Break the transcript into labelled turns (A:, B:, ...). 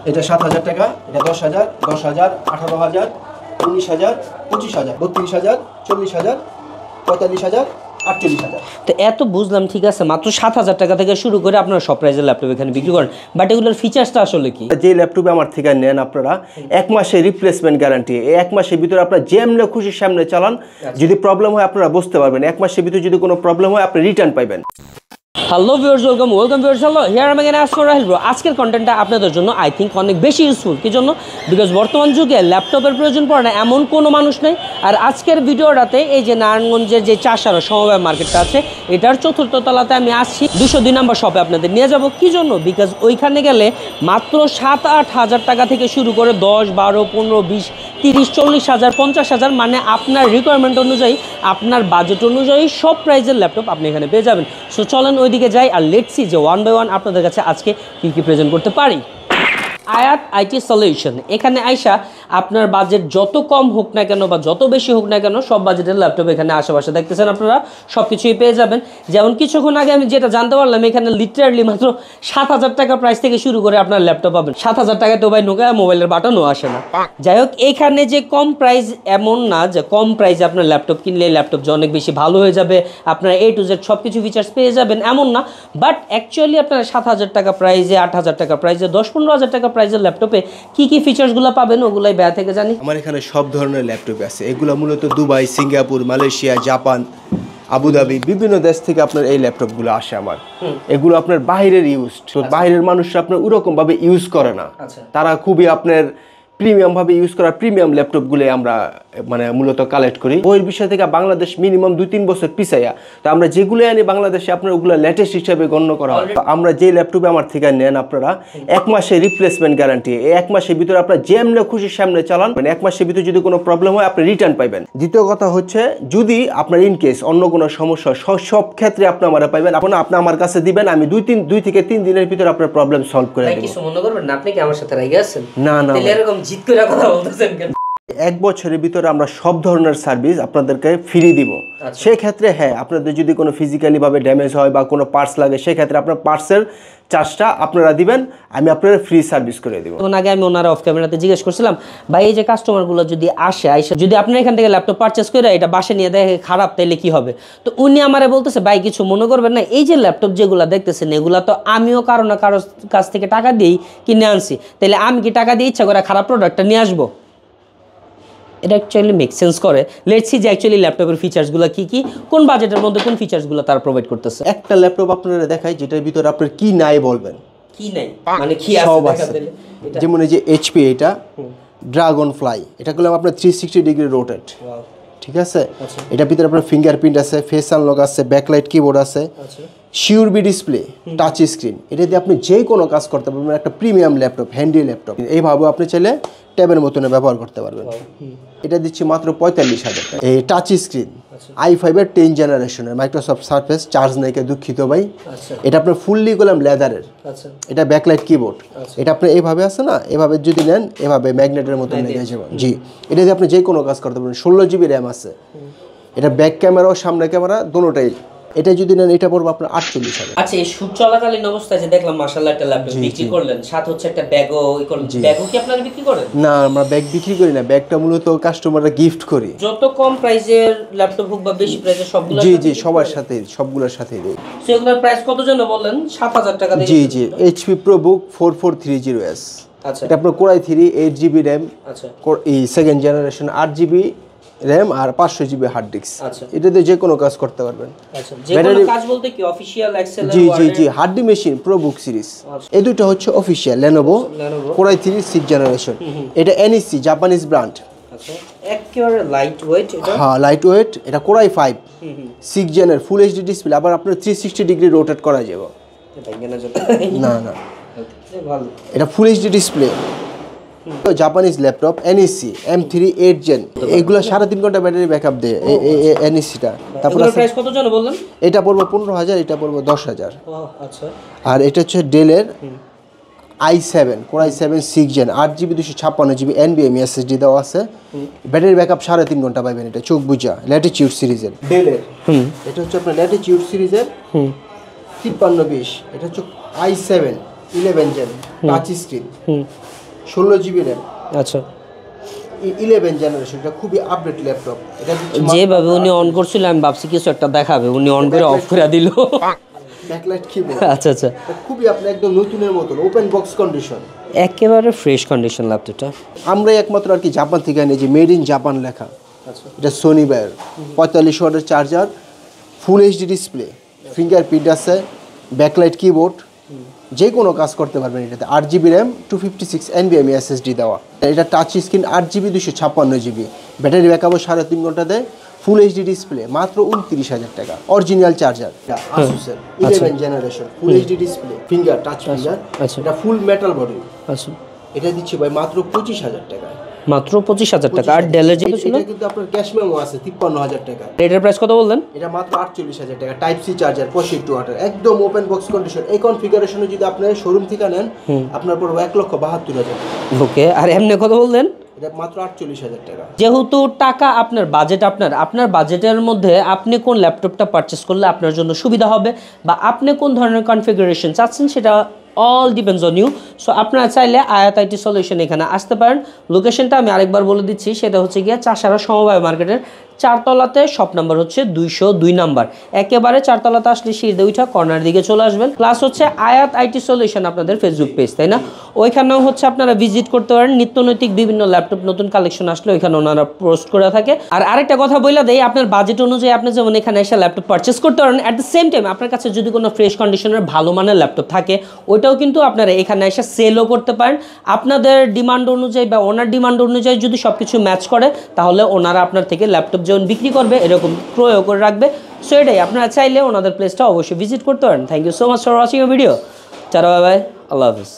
A: এটা 7,000 টাকা, এটা 10,000, 10,000, 18,000, 19,000, 25,000, 32,000, 40,000, 45,000, 48,000।
B: তো এত বুঝলাম, ঠিক আছে, মাত্র 7,000 টাকা থেকে শুরু করে আপনারা সব প্রাইজের ল্যাপটপ এখানে বিক্রি করেন, বাট এগুলোর ফিচার্সটা আসলে কি?
A: যে ল্যাপটপে আমার থেকে নেন আপনারা 1 মাসের রিপ্লেসমেন্ট গ্যারান্টি। এই 1 মাসের ভিতরে আপনারা যেমন খুশি সামনে চালান, যদি প্রবলেম হয় আপনারা বুঝতে পারবেন। 1 মাসের ভিতরে যদি কোনো প্রবলেম হয় আপনি রিটার্ন পাইবেন।
B: Hello viewers, welcome viewers, hello here I am Asfar Rahil bro. আজকের কন্টেন্টটা আপনাদের জন্য আই থিঙ্ক অনেক বেশি ইউজফুল। কি জন্য? বিকজ বর্তমান যুগে ল্যাপটপের প্রয়োজন পড়ে না এমন কোনো মানুষ নেই। আর আজকের ভিডিওটাতে এই যে নারায়ণগঞ্জের যে চাষারা সমবায় মার্কেটটা আছে, এটার 4র্থ তলাতে আমি আসছি। 202 নম্বর শপে আপনাদের নিয়ে যাব। কি জন্য? বিকজ ওইখানে গেলে মাত্র 7-8 হাজার টাকা থেকে শুরু করে 10, 12, 15, 20, 30, 40,000, 50,000 মানে আপনার রিকোয়ারমেন্ট অনুযায়ী, আপনার বাজেট অনুযায়ী সব প্রাইজের ল্যাপটপ আপনি এখানে পেয়ে যাবেন। সো চলেন ওইদিকে যাই আর লেটস সি যে 1 বাই 1 আপনাদের কাছে আজকে কী প্রেজেন্ট করতে পারি। আয়াত আইটি সলিউশন, এখানে আইসা আপনার বাজেট যত কম হোক না কেন বা যত বেশি হোক না কেন, সব বাজেটের ল্যাপটপ এখানে আশেপাশে দেখতেছেন আপনারা সব কিছুই পেয়ে যাবেন। যেমন কিছুক্ষণ আগে আমি যেটা জানতে পারলাম, এখানে লিটারালি মাত্র 7,000 টাকা প্রাইস থেকে শুরু করে আপনার ল্যাপটপ পাবেন। 7,000 টাকায় তো ভাই নোকিয়া মোবাইলের বাটনও আসে না। যাই হোক, এখানে যে কম প্রাইস এমন না যে কম প্রাইসে আপনার ল্যাপটপ কিনলে ল্যাপটপ যে অনেক বেশি ভালো হয়ে যাবে, আপনার A to Z সব কিছু ফিচার্স পেয়ে যাবেন এমন না। বাট অ্যাকচুয়ালি আপনারা 7,000 টাকা প্রাইসে, 8,000 টাকা প্রাইসে, 10-15,000 টাকা প্রাইসের ল্যাপটপে কি ফিচার্সগুলো পাবেন ওগুলাই ব্যয় থেকে জানি।
A: আমার এখানে সব ধরনের ল্যাপটপ আছে। এগুলো মূলত Dubai, Singapore, Malaysia, Japan, Abu Dhabi বিভিন্ন দেশ থেকে আপনার এই ল্যাপটপগুলো আসে আমার। এগুলো আপনার বাইরের ইউজ, তো বাইরের মানুষরা আপনার ওরকম ভাবে ইউজ করে না। তারা খুবই আপনার প্রিমিয়াম ভাবে ইউজ করা প্রিমিয়াম ল্যাপটপগুলো আমরা মানে মূলত কালেক্ট করি। ওই বিষয় থেকে বাংলাদেশ মিনিমাম 2-3 বছর পিছাইয়া, তো আমরা যেগুলো আনি বাংলাদেশে আপনার ওগুলো লেটেস্ট হিসেবে গণ্য করা হয়। আমরা যে ল্যাপটপে আমার থেকে নেন আপনারা 1 মাসের রিপ্লেসমেন্ট গ্যারান্টি। এই 1 মাসের ভিতরে আপনার যেমন খুশি সামনে চালান, 1 মাসের ভিতরে যদি কোনো প্রবলেম হয় আপনি রিটার্ন পাইবেন। দ্বিতীয় কথা হচ্ছে, যদি আপনার ইনকেস অন্য কোনো সমস্যা, সব ক্ষেত্রে আপনি আমারা পাইবেন। আপনি আমার কাছে দিবেন, আমি 2 থেকে 3 দিনের ভিতরে আপনার প্রবলেম সলভ করে দেব।
B: কিছু মনে করবেন না, আপনি কি আমার সাথে রাইগে আছেন?
A: না না,
B: এরকম জিত করে কথা বলতেছেন কেন?
A: 1 বছরের ভিতরে আমরা সব ধরনের সার্ভিস আপনাদেরকে ফ্রি দিব। সেই ক্ষেত্রে হ্যাঁ, আপনাদের যদি কোনো ফিজিক্যালি ভাবে ড্যামেজ হয় বা কোনো পার্টস লাগে, সেই ক্ষেত্রে আপনার পার্টসের চার্জটা আপনারা দিবেন, আমি আপনারা ফ্রি সার্ভিস করে দিব।
B: তখন আগে আমি ওনারা অফ ক্যামেরাতে জিজ্ঞেস করছিলাম, ভাই এই যে কাস্টমারগুলো যদি আসে যদি আপনার এখান থেকে ল্যাপটপ পারচেস করে এটা বাসে নিয়ে দেখে খারাপ, তাইলে কি হবে? তো উনি আমারে বলতেছে, ভাই কিছু মনে করবেন না, এই যে ল্যাপটপ যেগুলো দেখতেছেন এগুলো তো আমিও কারো না কারো কাছ থেকে টাকা দিয়েই কিনে আনছি, তাইলে আমি কি টাকা দিয়ে ইচ্ছা করে খারাপ প্রোডাক্টটা নিয়ে আসবো? এটা অ্যাকচুয়ালি মেক সেন্স করে। লেটস সি যে অ্যাকচুয়ালি ল্যাপটপের ফিচার্সগুলো কি, কোন বাজেটের মধ্যে কোন ফিচার্সগুলো তারা প্রোভাইড করতেছে।
A: একটা ল্যাপটপ আপনারা দেখাই যেটার ভিতরে আপনার কি নাই বলবেন।
B: কি নাই মানে কি আছে?
A: সব আছে। যেমন এই যে HP, এটা ড্রাগন ফ্লাই, এটা করলাম আপনার 360 ডিগ্রি রোটেট। ঠিক আছে, এটার ভিতরে আপনার ফিঙ্গারপ্রিন্ট আছে, ফেস আনলক আছে, ব্যাকলাইট কিবোর্ড আছে, শিওরবি ডিসপ্লে, টাচ স্ক্রিন। এটা দিয়ে আপনি যে কোনো কাজ করতে পারবেন। একটা প্রিমিয়াম ল্যাপটপ, হ্যান্ডি ল্যাপটপ, এইভাবে আপনি চাইলে ট্যাবের মতন ব্যবহার করতে পারবেন। এটা দিচ্ছি মাত্র 45,000 টাকা। এই টাচ স্ক্রিন i5 এর 10 জেনারেশনের মাইক্রোসফট সারফেস, চার্জ নাইকে দুঃখিত ভাই। এটা আপনার ফুললি করলাম লেদারের। এটা ব্যাকলাইট কিবোর্ড। এটা আপনি এইভাবে আছে না, এভাবে যদি নেন এভাবে ম্যাগনেটের মতন লেগে যাবে। জি, এটা দিয়ে আপনি যে কোনো কাজ করতে পারবেন। 16 GB র্যাম আছে। এটা ব্যাক ক্যামেরা ও সামনে ক্যামেরা দুটোটাই। এটা যদি নেন এটা পড়বে আপনার 48,000।
B: আচ্ছা, এই শুট চলাকালীন অবস্থায় যে দেখলাম মাশাআল্লাহ একটা ল্যাপটপ বিক্রি করলেন, সাথে হচ্ছে একটা ব্যাগও করলেন। ব্যাগও কি আপনারা বিক্রি করেন? না,
A: আমরা ব্যাগ বিক্রি করি না। ব্যাগটা মূলত কাস্টমাররা গিফট করি।
B: যত কম প্রাইসের ল্যাপটপ হোক বা বেশি প্রাইসের সবগুলো?
A: জি, সবার সাথে, সবগুলোর সাথেই দেই।
B: সেগুলোর প্রাইস কত যেন বললেন? 7,000 টাকা দিয়ে।
A: জি, HP ProBook 4430S।
B: আচ্ছা,
A: এটা আপনার Core i3 8 GB RAM। আচ্ছা, এই সেকেন্ড জেনারেশন 8 GB RAM আর 500 GB হার্ড ডিস্ক। আচ্ছা, এটাতে যে কোনো কাজ করতে পারবেন।
B: আচ্ছা, যে কোনো কাজ বলতে কি অফিশিয়াল এক্সেল?
A: জি, হার্ডি মেশিন ProBook সিরিজ। এই দুটো হচ্ছে official Lenovo Core i3 6 generation. এটা NEC জাপানিজ ব্র্যান্ড।
B: আচ্ছা, একেবারে লাইট ওয়েট এটা?
A: হ্যাঁ, লাইট ওয়েট। এটা Core i5 6 জেনের ফুল HD ডিসপ্লে, আবার আপনার 360 ডিগ্রি রোটেট করা যাবে। না, ভালো। এটা full HD display, Japanese laptop NEC M3 8 gen. এগুলো 3.5 ঘন্টা ব্যাটারি ব্যাকআপ দেয় NEC-টা। তারপর
B: প্রাইস কত জানো বললেন?
A: এটা পড়বে 15,000, এটা পড়বে 10,000।
B: আচ্ছা,
A: আর এটা হচ্ছে ডেলের i7 Core i7 6 gen 8 GB 256 GB NVMe SSD দেওয়া আছে। ব্যাটারি ব্যাকআপ 3.5 ঘন্টা পাবেন। এটা চোখ বুঝা ল্যাটিটিউড সিরিজের ডেলের। এটা হচ্ছে আপনার ল্যাটিটিউড সিরিজের 5320। এটা হচ্ছে i7 11 gen touch screen 16 GB RAM.
B: আচ্ছা
A: 11 জেনারেশন, এটা খুবই আপডেট ল্যাপটপ। এটা
B: যেভাবে উনি অন করছিল আমি ভাবছি কিছু একটা দেখাবে, উনি অন করে অফ করে দিল।
A: Backlight keyboard.
B: আচ্ছা আচ্ছা,
A: খুবই আপনি একদম নতুনের মতন ওপেন বক্স কন্ডিশন,
B: একেবারে ফ্রেশ কন্ডিশন ল্যাপটপটা।
A: আমরাই একমাত্র আর কি জাপান থেকে আনি, যে মেড ইন জাপান লেখা।
B: আচ্ছা
A: এটা সোনি বায়ের 45 ওয়াটের চার্জার, ফুল এইচডি ডিসপ্লে, ফিঙ্গারপ্রিন্ট আছে, ব্যাকলাইট কিবোর্ড, যে কোনো কাজ করতে পারবেন এটাতে। 8 জিবি র্যাম, 256 NVMe SSD দেওয়া। এটা touch screen, 8 GB 256 GB, battery ব্যাকআপও 3.5 ঘন্টা দেয়, ফুল এইচডি ডিসপ্লে, মাত্র 29,000 টাকা। অরিজিনাল চার্জার, আসুসের 11 generation, full HD display, finger touch finger, এটা ফুল মেটাল বডি।
B: আচ্ছা
A: এটা দিচ্ছি ভাই মাত্র 25,000 টাকা।
B: মাত্র 25,000 টাকা। আর ডেলের যেটা ছিল
A: এটা কিন্তু আপনার ক্যাশ মেমো আছে 53,000 টাকা।
B: এটার প্রাইস কত বললেন?
A: এটা মাত্র 48,000 টাকা। টাইপ সি চার্জার, 65 ওয়াটের, একদম ওপেন বক্স কন্ডিশন। এই কনফিগারেশনে যদি আপনি শোরুম থেকে নেন আপনার পড়বে 1,72,000 টাকা।
B: ওকে, আর এমনি কত বললেন?
A: এটা মাত্র 48,000 টাকা।
B: যেহেতু টাকা আপনার বাজেট, আপনার বাজেটের মধ্যে আপনি কোন ল্যাপটপটা পারচেস করলে আপনার জন্য সুবিধা হবে বা আপনি কোন ধরনের কনফিগারেশন চাচ্ছেন সেটা all depends on you. So আপনারা চাইলে আয়াত আইটি সলিউশন এখানে আসতে পারেন। লোকেশনটা আমি আরেকবার বলে দিচ্ছি, সেটা হচ্ছে গিয়ে চাষারা সমবায় মার্কেটের 4 তলাতে, শপ নাম্বার হচ্ছে 202 নাম্বার। একেবারে 4 তলাতে আসলে সিঁড়ি উঠা কর্নার দিকে চলে আসবেন। প্লাস হচ্ছে আয়াত আইটি সলিউশন আপনাদের ফেসবুক পেজ, তাই না? ওইখানেও হচ্ছে আপনারা ভিজিট করতে পারেন। নিত্যনৈতিক বিভিন্ন ল্যাপটপ নতুন কালেকশন আসলে ওইখানে ওনারা পোস্ট করে থাকে। আর আরেকটা কথা বলে দেই, আপনার বাজেট অনুযায়ী আপনি যেমন এখানে এসে ল্যাপটপ পারচেস করতে পারেন, অ্যাট দ্য সেম টাইম আপনার কাছে যদি কোনো ফ্রেশ কন্ডিশনের ভালো মানের ল্যাপটপ থাকে ওইটাও কিন্তু আপনারা এখানে এসে সেলও করতে পারেন। আপনাদের ডিমান্ড অনুযায়ী বা ওনার ডিমান্ড অনুযায়ী যদি সব কিছু ম্যাচ করে তাহলে ওনারা আপনার থেকে ল্যাপটপ যেমন বিক্রি করবে এরকম ক্রয়ও করে রাখবে। সো এটাই, আপনারা চাইলে ওনাদের প্লেসটা অবশ্যই ভিজিট করতে পারেন। Thank you so much for watching your video. Tata, bye bye, আল্লাহ হাফিজ।